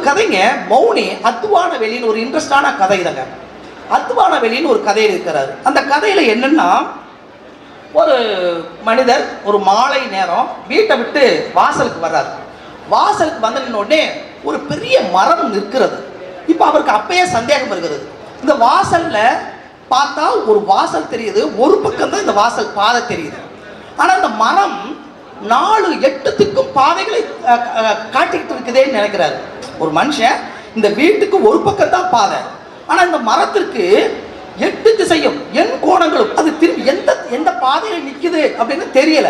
கதைங்க மௌனி அத்துவான வெளின்னு ஒரு இன்ட்ரெஸ்டான கதை தாங்க. அத்துவான வெளின்னு ஒரு கதையில் இருக்கிறாரு. அந்த கதையில என்னன்னா, ஒரு மனிதர் ஒரு மாலை நேரம் வீட்டை விட்டு வாசலுக்கு வர்றாரு. வாசலுக்கு வந்த உடனே ஒரு பெரிய மரம் நிற்கிறது. இப்போ அவருக்கு அப்பயே சந்தேகம் வருகிறது. இந்த வாசல்ல பார்த்தா ஒரு வாசல் தெரியுது, ஒரு பக்கம் தான் இந்த வாசல் பாதை தெரியுது. ஆனா இந்த மரம் 4 8 பாதைகளை காட்டிக்கிட்டு இருக்குதேன்னு நினைக்கிறாரு. ஒரு மனுஷன் இந்த வீட்டுக்கு ஒரு பக்கம் தான் பாதை, ஆனா இந்த மரத்திற்கு 8 திசையும் எண் கோணங்களும் அது திரும்பி எந்த பாதையில நிக்குது அப்படின்னு தெரியல.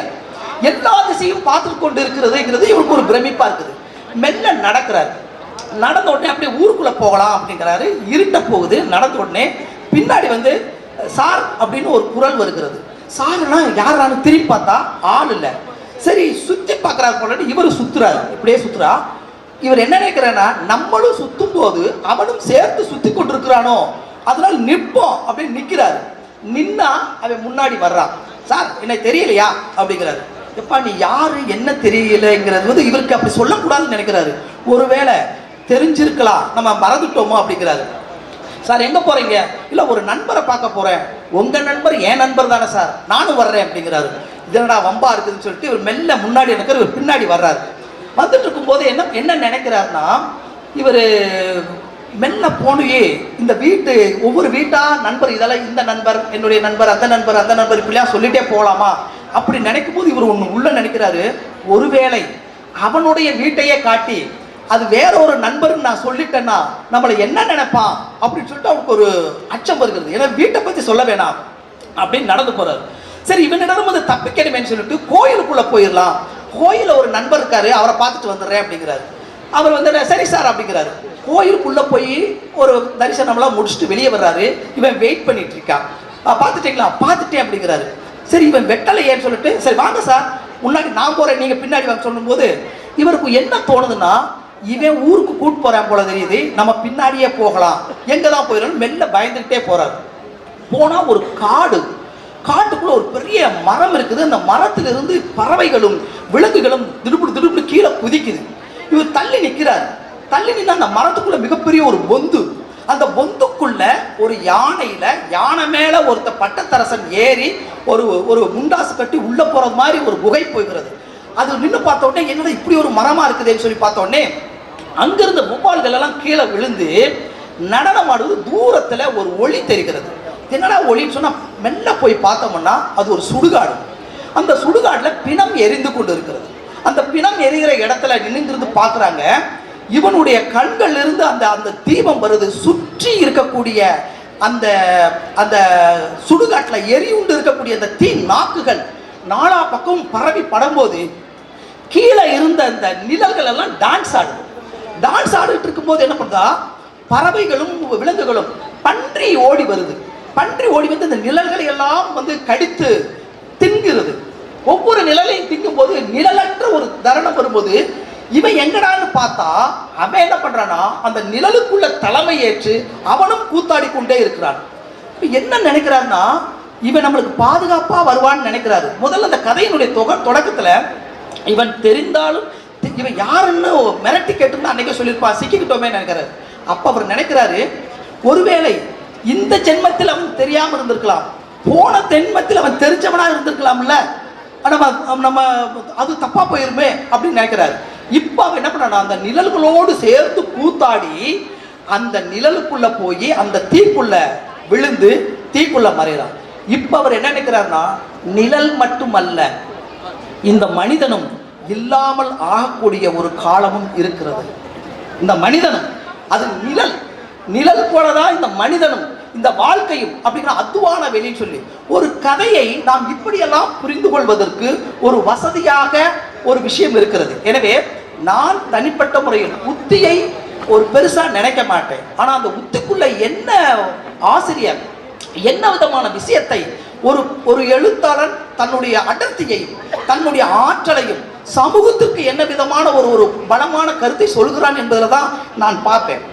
எல்லா திசையும் பார்த்து கொண்டு இருக்கிறதுங்கிறது இவருக்கு ஒரு பிரமிப்பா இருக்குது. மெல்ல நடக்கிறாரு. நடந்த உடனே அப்படியே ஊருக்குள்ள போகலாம் அப்படிங்கிறாரு. இருட்ட போகுது. நடந்த உடனே பின்னாடி வந்து சார் அப்படின்னு ஒரு குரல் வருகிறது. சார்னா யாரானு திரும்பி பார்த்தா ஆள் இல்லை. சரி சுத்தி பார்க்கறாரு போல இவரு சுத்துறாரு. இப்படியே சுத்துறா. இவர் என்ன நினைக்கிறான்னா, நம்மளும் சுத்தும் போது அவனும் சேர்த்து சுத்தி கொண்டிருக்கிறானோ, அதனால நிற்போம் அப்படின்னு நிக்கிறாரு. நின்னா அவன் முன்னாடி வர்றான். சார் என்ன தெரியலையா அப்படிங்கிறாரு. எப்பா நீ யாரு என்ன தெரியலங்கிறது வந்து இவருக்கு அப்படி சொல்லக்கூடாதுன்னு நினைக்கிறாரு. ஒருவேளை தெரிஞ்சிருக்கலாம், நம்ம மறந்துட்டோமோ அப்படிங்கிறாரு. சார் எங்க போறீங்க? இல்ல ஒரு நண்பரை பார்க்க போறேன். உங்க நண்பர் என் நண்பர் தானே சார், நானும் வர்றேன் அப்படிங்கிறாரு. இதனடா வம்பா இருக்குதுன்னு சொல்லிட்டு இவர் மெல்ல முன்னாடி எனக்கு இவர் பின்னாடி வர்றாரு. வந்துட்டு இருக்கும் போது என்ன நினைக்கிறாருன்னா, இவர் மெல்ல போனையே இந்த வீட்டு ஒவ்வொரு வீட்டா நண்பர், இதெல்லாம் இந்த நண்பர் என்னுடைய நண்பர், அந்த நண்பர் அந்த நண்பர் இப்படிலாம் சொல்லிட்டே போகலாமா அப்படி நினைக்கும் போது இவர் ஒன்று உள்ள நினைக்கிறாரு. ஒருவேளை அவனுடைய வீட்டையே காட்டி அது வேற ஒரு நண்பர்னு நான் சொல்லிட்டேன்னா நம்மளை என்ன நினைப்பான் அப்படின்னு சொல்லிட்டு அவருக்கு ஒரு அச்சம் வருகிறது. ஏன்னா வீட்டை பத்தி சொல்ல வேணாம் அப்படின்னு நடந்து போறாரு. சரி இவனிடம் வந்து தப்பிக்கணுமேன்னு சொல்லிட்டு கோயிலுக்குள்ள போயிடலாம். கோயில ஒரு நண்பர் இருக்காரு, அவரை பார்த்துட்டு வந்துடுறேன் அப்படிங்கிறாரு. அவர் வந்து சரி சார் அப்படிங்கிறாரு. கோயிலுக்குள்ள போய் ஒரு தரிசனம்லாம் முடிச்சுட்டு வெளியே வர்றாரு. இவன் வெயிட் பண்ணிட்டு இருக்கான். பார்த்துட்டீங்களா? பார்த்துட்டேன் அப்படிங்கிறாரு. சரி இவன் வெட்டலையேன்னு சொல்லிட்டு சரி வாங்க சார் முன்னாடி நான் போறேன் நீங்க பின்னாடி வாங்க சொல்லும் போது இவருக்கு என்ன தோணுதுன்னா, இவன் ஊருக்கு கூட்டு போறான் போல தெரியுது, நம்ம பின்னாடியே போகலாம். எங்கதான் போயிடணும் மெல்ல பயந்துகிட்டே போறாரு. போனா ஒரு காட்டுக்குள்ள ஒரு பெரிய மரம் இருக்குது. அந்த மரத்திலிருந்து பறவைகளும் விலங்குகளும் திடுப்புடு கீழே குதிக்குது. இவர் தள்ளி நிற்கிறார். தள்ளி நின்று அந்த மரத்துக்குள்ள மிகப்பெரிய ஒரு பொந்து. அந்த பொந்துக்குள்ள ஒரு யானை மேல ஒருத்த பட்டத்தரசன் ஏறி ஒரு முண்டாசு கட்டி உள்ள போறது மாதிரி ஒரு குகை போகிறது. அது நின்று பார்த்த உடனே என்னடா இப்படி ஒரு மரமா இருக்குதுன்னு சொல்லி பார்த்த உடனே அங்கிருந்த பூபால்கள் எல்லாம் கீழே விழுந்து நடனமாடுவது. தூரத்துல ஒரு ஒளி தெரிகிறது. என்னடா ஒளின்னு சொன்னா மெல்ல போய் பார்த்தோம்னா அது ஒரு சுடுகாடு. அந்த சுடுகாடுல பிணம் எரிந்து கொண்டு இருக்கிறது. அந்த பிணம் எரிகிற இடத்துல நின்றுருந்து பார்க்குறாங்க. இவனுடைய கண்கள் இருந்து அந்த தீபம் வருது. சுற்றி இருக்கக்கூடிய அந்த அந்த சுடுகாட்டில் எரியுண்டு இருக்கக்கூடிய அந்த தீ நாக்குகள் நாலா பக்கம் பரவி படும்போது கீழே இருந்த அந்த நிழல்கள் எல்லாம் டான்ஸ் ஆடிட்டு இருக்கும்போது என்ன பண்ணுதா, பறவைகளும் விலங்குகளும் பன்றி ஓடி வருது. பன்றி ஓடி வந்து இந்த நிழல்களை எல்லாம் வந்து கடித்து தின்கிறது. ஒவ்வொரு நிழலையும் திங்கும் போது நிழலற்ற ஒரு தருணம் வரும்போது இவன் எங்கடான்னு பார்த்தா அவன் என்ன பண்றானா, அந்த நிழலுக்குள்ள தலைமை ஏற்று அவனும் கூத்தாடி கொண்டே இருக்கிறான். என்ன நினைக்கிறான்னா, இவன் நம்மளுக்கு பாதுகாப்பா வருவான்னு நினைக்கிறாரு. முதல்ல அந்த கதையினுடைய தொடக்கத்துல இவன் தெரிந்தாலும் இவன் யாருன்னு மிரட்டி கேட்டு அன்னைக்கு சொல்லியிருப்பா, சிக்கிக்கிட்டோமே நினைக்கிறாரு. அப்ப அவர் நினைக்கிறாரு, ஒருவேளை இந்த ஜென்மத்தில் அவன் தெரியாம இருந்திருக்கலாம், போன ஜென்மத்தில் அவன் தெரிஞ்சவனா இருந்திருக்கலாம்ல, நம்ம அது தப்பா போயிருமே அப்படின்னு நினைக்கிறாரு. இப்ப அவன் என்ன பண்ணா, அந்த நிழல்களோடு சேர்ந்து கூத்தாடி அந்த நிழலுக்குள்ள போய் அந்த தீக்குள்ள விழுந்து தீக்குள்ள மறைகிறான். இப்ப அவர் என்ன நினைக்கிறார்னா, நிழல் மட்டுமல்ல இந்த மனிதனும் இல்லாமல் ஆகக்கூடிய ஒரு காலமும் இருக்கிறது. இந்த மனிதனும் அது நிழல் போலதான் இந்த மனிதனும் இந்த வாழ்க்கையும் அப்படிங்கிற அத்துவான வெளின்னு சொல்லி ஒரு கதையை நாம் இப்படியெல்லாம் புரிந்து கொள்வதற்கு ஒரு வசதியாக ஒரு விஷயம் இருக்கிறது. எனவே நான் தனிப்பட்ட முறையில் உத்தியை ஒரு பெருசா நினைக்க மாட்டேன். ஆனா அந்த உத்திக்குள்ள என்ன ஆசிரியர் என்ன விதமான விஷயத்தை ஒரு எழுத்தாளன் தன்னுடைய அடர்த்தியையும் தன்னுடைய ஆற்றலையும் சமூகத்துக்கு என்ன விதமான ஒரு பலமான கருத்தை சொல்கிறான் என்பதில் தான் நான் பார்ப்பேன்.